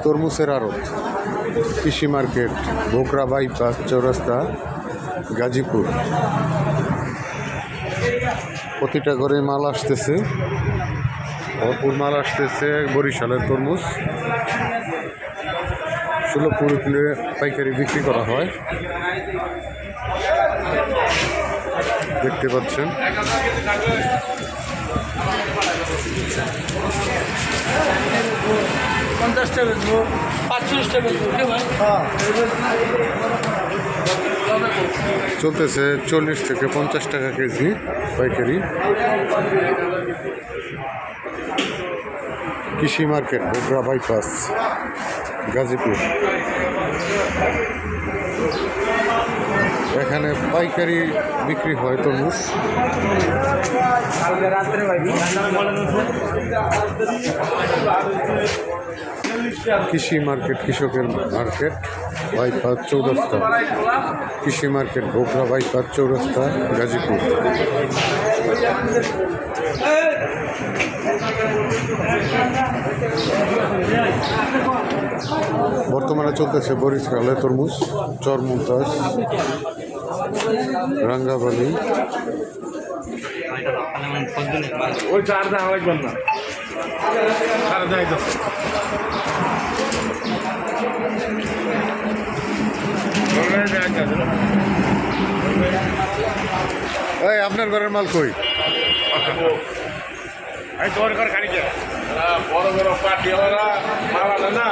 তরমুজের আড়ত, কৃষি মার্কেট, ভোকরা বাইপাস চৌরাস্তা, গাজীপুর। প্রতিটা ঘরে মাল আসতেছে, ভরপুর মাল আসতেছে। বরিশালের তরমুজ 16 কিলো পাইকারি বিক্রি করা হয়, দেখতে পাচ্ছেন। চলতেছে 40 থেকে 50 টাকা কেজি পাইকারি। কৃষি মার্কেট, ভোকরা বাইপাস, গাজীপুর। এখানে পাইকারি বিক্রি হয় তরমুজ। কৃষি মার্কেট, কৃষকের মার্কেট, বাইপাস চৌরাস্তা। কৃষি মার্কেট, ভোকরা বাইপাস চৌরাস্তা, গাজীপুর। বর্তমানে চলতেছে বরিশালে তরমুজ, চরমুমতাজ, রাঙ্গাবালি। এই আপনার ঘরের মাল কই? দরকার খানিকে বড় বড় পার্টিওয়ালা মাল আনে না,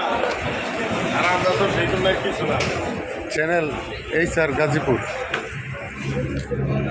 আর আমরা তো সেই জন্য কিছু না। চ্যানেল এই স্যার গাজীপুর।